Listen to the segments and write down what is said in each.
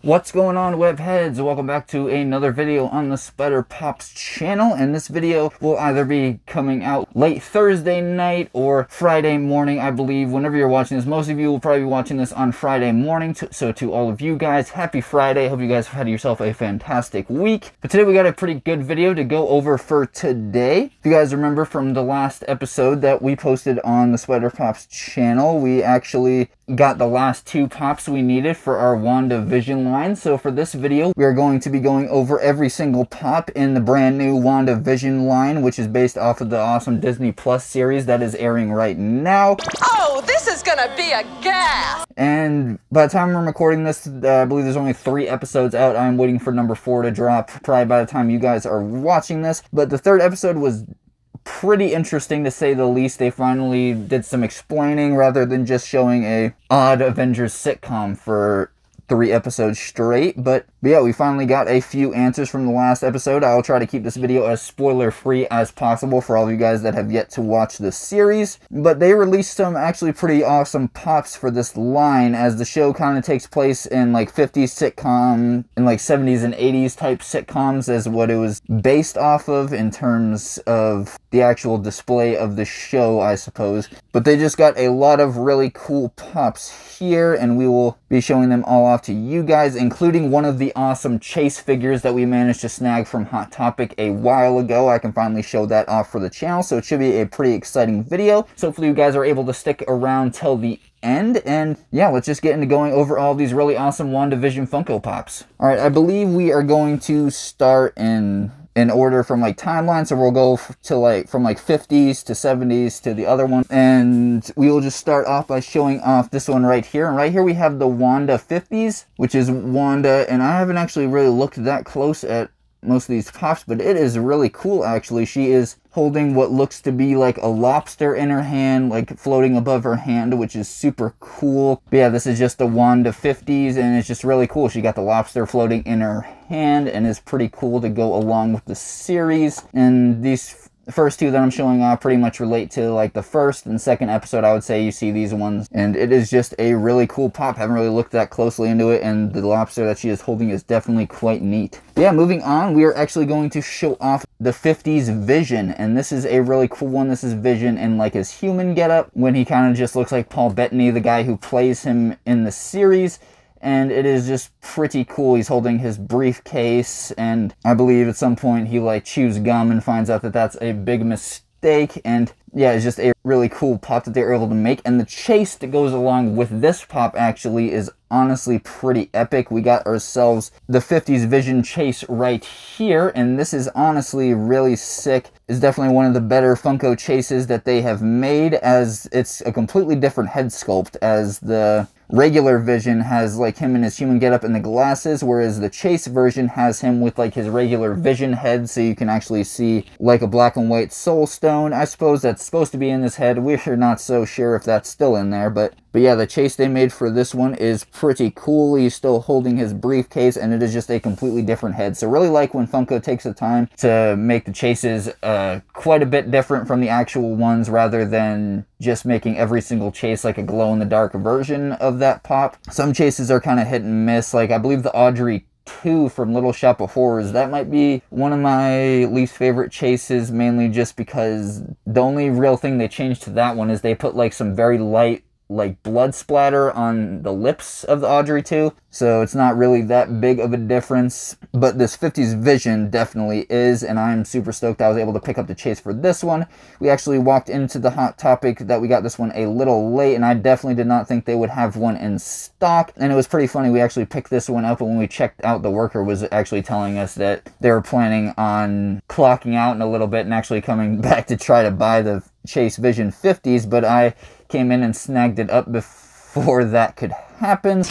What's going on, webheads? Welcome back to another video on the Spider Pops channel, and this video will either be coming out late Thursday night or Friday morning, I believe. Whenever you're watching this, most of you will probably be watching this on Friday morning, so to all of you guys, happy Friday. Hope you guys have had yourself a fantastic week. But today we got a pretty good video to go over for today. If you guys remember from the last episode that we posted on the Spider Pops channel, we actually got the last two pops we needed for our Wandavision line. So for this video, we are going to be going over every single pop in the brand new Wandavision line, which is based off of the awesome Disney Plus series that is airing right now. Oh, this is gonna be a gas! And by the time I'm recording this, I believe there's only 3 episodes out. I'm waiting for number 4 to drop, probably by the time you guys are watching this. But the 3rd episode was pretty interesting, to say the least. They finally did some explaining rather than just showing a odd Avengers sitcom for 3 episodes straight. But yeah, we finally got a few answers from the last episode. I'll try to keep this video as spoiler-free as possible for all of you guys that have yet to watch the series. But they released some actually pretty awesome pops for this line, as the show kind of takes place in like 50s sitcom, in like 70s and 80s type sitcoms as what it was based off of in terms of the actual display of the show, I suppose. But they just got a lot of really cool pops here, and we will be showing them all off to you guys, including one of the awesome Chase figures that we managed to snag from Hot Topic a while ago. I can finally show that off for the channel, so it should be a pretty exciting video. So hopefully you guys are able to stick around till the end, and yeah, let's just get into going over all these really awesome WandaVision Funko Pops. Alright, I believe we are going to start in order from like timeline, so we'll go to like from like 50s to 70s to the other one, and we will just start off by showing off this one right here. And right here we have the Wanda 50s, which is Wanda, and I haven't actually really looked that close at most of these pops, but it is really cool actually. She is holding what looks to be like a lobster in her hand, like floating above her hand, which is super cool. But yeah, this is just the Wanda 50s, and it's just really cool. She got the lobster floating in her hand, and it's pretty cool to go along with the series. And these first two that I'm showing off pretty much relate to like the first and second episode. I would say you see these ones, and it is just a really cool pop. Haven't really looked that closely into it, and the lobster that she is holding is definitely quite neat. Yeah, moving on, we are actually going to show off the 50s Vision, and this is a really cool one. This is Vision in like his human getup, when he kind of just looks like Paul Bettany, the guy who plays him in the series. And it is just pretty cool. He's holding his briefcase, and I believe at some point he like chews gum and finds out that that's a big mistake. And yeah, it's just a really cool pop that they were able to make. And the chase that goes along with this pop actually is honestly pretty epic. We got ourselves the 50s Vision chase right here, and this is honestly really sick. It's definitely one of the better Funko chases that they have made, as it's a completely different head sculpt, as the regular Vision has like him in his human getup and the glasses, whereas the Chase version has him with like his regular Vision head, so you can actually see like a black and white soul stone, I suppose, that's supposed to be in his head. We're not so sure if that's still in there, but yeah, the chase they made for this one is pretty cool. He's still holding his briefcase, and it is just a completely different head. So really like when Funko takes the time to make the chases quite a bit different from the actual ones, rather than just making every single chase like a glow-in-the-dark version of that pop. Some chases are kind of hit and miss. Like I believe the Audrey 2 from Little Shop of Horrors, that might be one of my least favorite chases, mainly just because the only real thing they changed to that one is they put like some very light like blood splatter on the lips of the Audrey 2, so it's not really that big of a difference. But this 50s Vision definitely is, and I'm super stoked I was able to pick up the chase for this one. We actually walked into the Hot Topic that we got this one a little late, and I definitely did not think they would have one in stock. And it was pretty funny, we actually picked this one up, and when we checked out, the worker was actually telling us that they were planning on clocking out in a little bit and actually coming back to try to buy the Chase Vision 50s, but I came in and snagged it up before that could happen.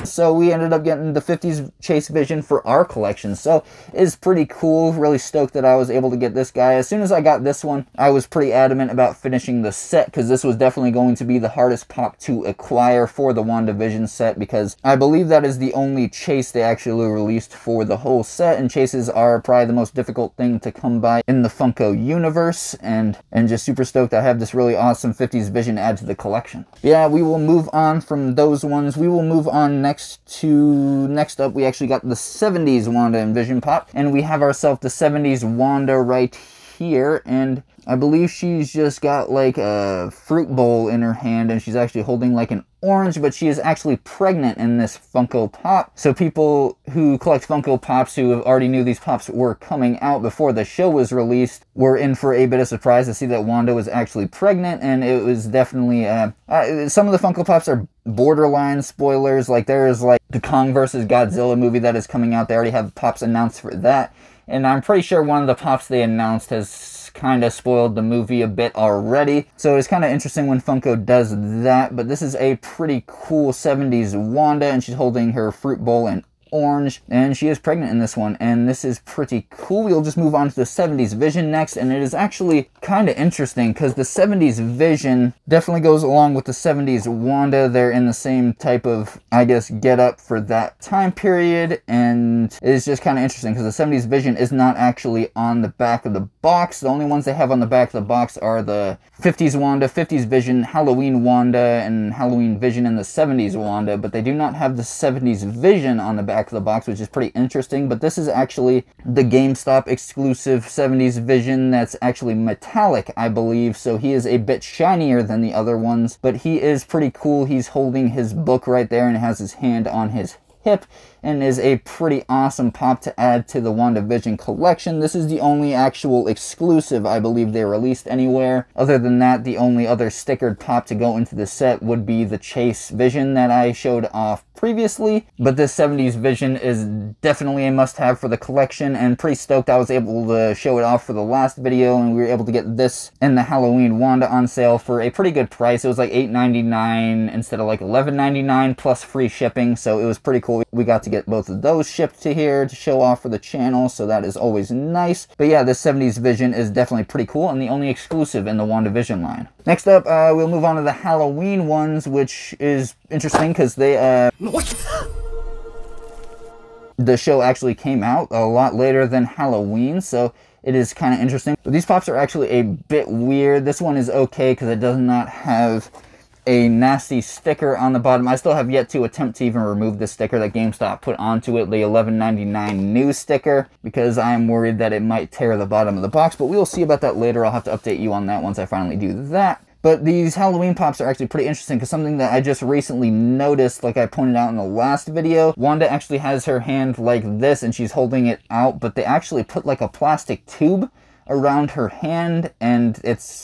So we ended up getting the 50s Chase Vision for our collection. So it's pretty cool. Really stoked that I was able to get this guy. As soon as I got this one, I was pretty adamant about finishing the set, because this was definitely going to be the hardest pop to acquire for the WandaVision set, because I believe that is the only chase they actually released for the whole set, and chases are probably the most difficult thing to come by in the Funko universe, and just super stoked I have this really awesome 50s Vision add to the collection. Yeah, we will move on from those ones. We will move on on next up, we actually got the 70s Wanda and Vision pop, and we have ourselves the 70s Wanda right here, and I believe she's just got like a fruit bowl in her hand, and she's actually holding like an orange, but she is actually pregnant in this Funko Pop. So people who collect Funko Pops who already knew these Pops were coming out before the show was released were in for a bit of surprise to see that Wanda was actually pregnant, and it was definitely, some of the Funko Pops are borderline spoilers. Like there is like the Kong vs. Godzilla movie that is coming out. They already have Pops announced for that, and I'm pretty sure one of the Pops they announced has kind of spoiled the movie a bit already. So it's kind of interesting when Funko does that, but this is a pretty cool 70s Wanda, and she's holding her fruit bowl and orange, and she is pregnant in this one, and this is pretty cool. We'll just move on to the 70s Vision next, and it is actually kind of interesting because the 70s Vision definitely goes along with the 70s Wanda. They're in the same type of, I guess, get up for that time period, and it's just kind of interesting because the 70s Vision is not actually on the back of the box. The only ones they have on the back of the box are the 50s Wanda, 50s Vision, Halloween Wanda, and Halloween Vision in the 70s Wanda, but they do not have the 70s Vision on the back of the box, which is pretty interesting. But this is actually the GameStop exclusive 70s Vision that's actually metallic, I believe, so he is a bit shinier than the other ones, but he is pretty cool. He's holding his book right there and has his hand on his hip, and is a pretty awesome pop to add to the WandaVision collection. This is the only actual exclusive I believe they released anywhere. Other than that, the only other stickered pop to go into the set would be the Chase Vision that I showed off previously, but this 70s Vision is definitely a must-have for the collection, and pretty stoked I was able to show it off for the last video, and we were able to get this and the Halloween Wanda on sale for a pretty good price. It was like $8.99 instead of like $11.99 plus free shipping, so it was pretty cool. We got to get both of those shipped to here to show off for the channel, so that is always nice. But yeah, this 70s Vision is definitely pretty cool and the only exclusive in the WandaVision line. Next up, we'll move on to the Halloween ones, which is interesting because they, the show actually came out a lot later than Halloween, so it is kind of interesting. But these pops are actually a bit weird. This one is okay because it does not have a nasty sticker on the bottom. I still have yet to attempt to even remove the sticker that GameStop put onto it, the $11.99 new sticker, because I am worried that it might tear the bottom of the box, but we'll see about that later. I'll have to update you on that once I finally do that. But these Halloween pops are actually pretty interesting because something that I just recently noticed, like I pointed out in the last video, Wanda actually has her hand like this and she's holding it out, but they actually put like a plastic tube around her hand, and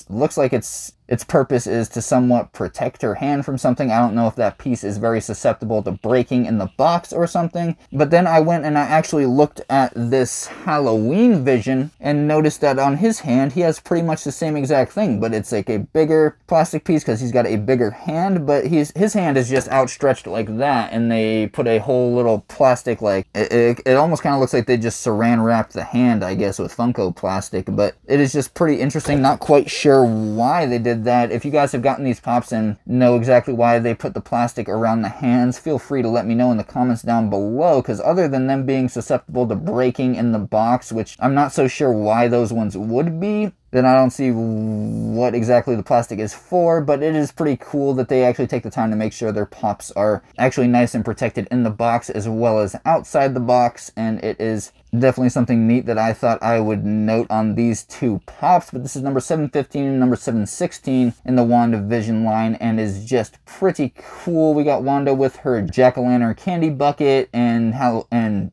looks like its purpose is to somewhat protect her hand from something. I don't know if that piece is very susceptible to breaking in the box or something. But then I went and I actually looked at this Halloween Vision and noticed that on his hand he has pretty much the same exact thing, but it's like a bigger plastic piece because he's got a bigger hand, but his hand is just outstretched like that, and they put a whole little plastic, like it almost kind of looks like they just saran wrapped the hand, I guess, with Funko plastic. But it is just pretty interesting. Not quite sure why they did that. If you guys have gotten these pops and know exactly why they put the plastic around the hands, feel free to let me know in the comments down below, because other than them being susceptible to breaking in the box, which I'm not so sure why those ones would be, then I don't see what exactly the plastic is for. But it is pretty cool that they actually take the time to make sure their pops are actually nice and protected in the box as well as outside the box, and it is definitely something neat that I thought I would note on these two pops. But this is number 715 and number 716 in the WandaVision line, and is just pretty cool. We got Wanda with her jack-o'-lantern candy bucket, and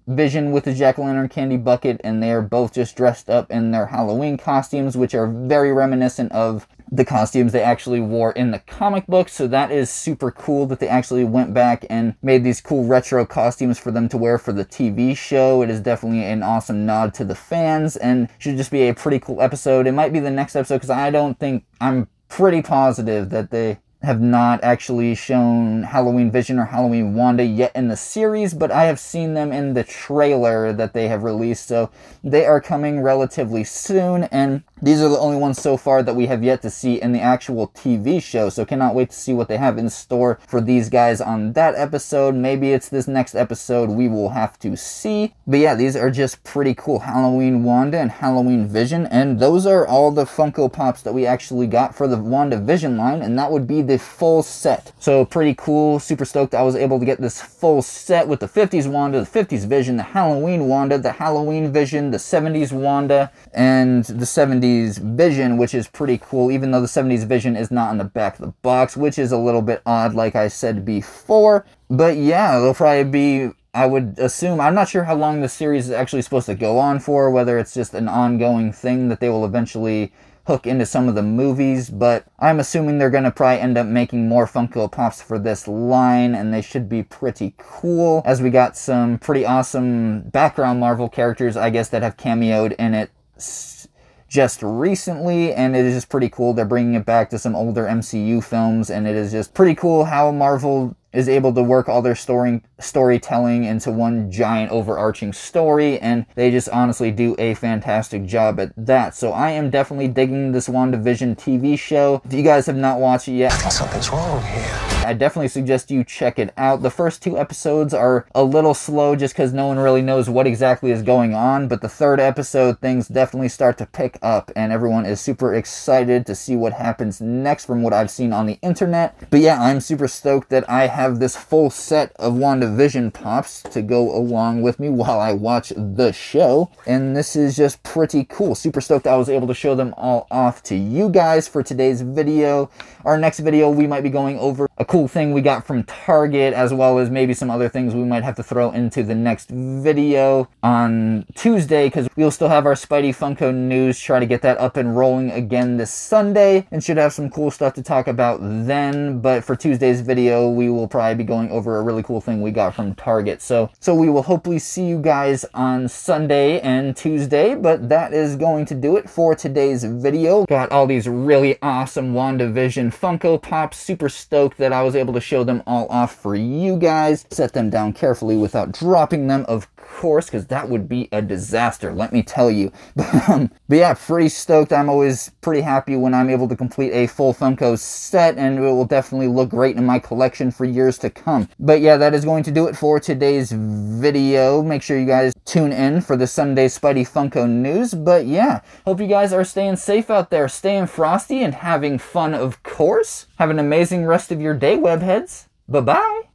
Vision with the jack-o'-lantern candy bucket, and they are both just dressed up in their Halloween costumes, which are very reminiscent of the costumes they actually wore in the comic book. So that is super cool that they actually went back and made these cool retro costumes for them to wear for the TV show. It is definitely an awesome nod to the fans, and should just be a pretty cool episode. It might be the next episode, because I'm pretty positive that they have not actually shown Halloween Vision or Halloween Wanda yet in the series, but I have seen them in the trailer that they have released, so they are coming relatively soon, and these are the only ones so far that we have yet to see in the actual TV show, so cannot wait to see what they have in store for these guys on that episode. Maybe it's this next episode, we will have to see. But yeah, these are just pretty cool, Halloween Wanda and Halloween Vision, and those are all the Funko Pops that we actually got for the WandaVision line, and that would be the full set. So pretty cool, super stoked I was able to get this full set with the 50s Wanda, the 50s Vision, the Halloween Wanda, the Halloween Vision, the 70s Wanda, and the 70s Vision, which is pretty cool, even though the 70s Vision is not on the back of the box, which is a little bit odd, like I said before. But yeah, it'll probably be, I would assume, I'm not sure how long the series is actually supposed to go on for, whether it's just an ongoing thing that they will eventually hook into some of the movies, but I'm assuming they're going to probably end up making more Funko Pops for this line, and they should be pretty cool, as we got some pretty awesome background Marvel characters, I guess, that have cameoed in it just recently, and it is just pretty cool. They're bringing it back to some older MCU films, and it is just pretty cool how Marvel is able to work all their storytelling into one giant overarching story, and they just honestly do a fantastic job at that. So I am definitely digging this WandaVision TV show. If you guys have not watched it yet, something's wrong here. I definitely suggest you check it out. The first 2 episodes are a little slow just because no one really knows what exactly is going on, but the 3rd episode, things definitely start to pick up, and everyone is super excited to see what happens next from what I've seen on the internet. But yeah, I'm super stoked that I have this full set of WandaVision Pops to go along with me while I watch the show, and this is just pretty cool. Super stoked I was able to show them all off to you guys for today's video. Our next video, we might be going over a cool thing we got from Target, as well as maybe some other things we might have to throw into the next video on Tuesday, because we'll still have our Spidey Funko news, try to get that up and rolling again this Sunday, and should have some cool stuff to talk about then. But for Tuesday's video, we will probably be going over a really cool thing we got from Target. So we will hopefully see you guys on Sunday and Tuesday, but that is going to do it for today's video. Got all these really awesome WandaVision Funko Pops. Super stoked that I was able to show them all off for you guys. Set them down carefully without dropping them, of course, because that would be a disaster, let me tell you. But yeah, pretty stoked. I'm always pretty happy when I'm able to complete a full Funko set, and it will definitely look great in my collection for years to come. But yeah, that is going to do it for today's video. Make sure you guys tune in for the Sunday Spidey Funko news. But yeah, hope you guys are staying safe out there, staying frosty, and having fun, of course. Have an amazing rest of your day, webheads. Bye-bye.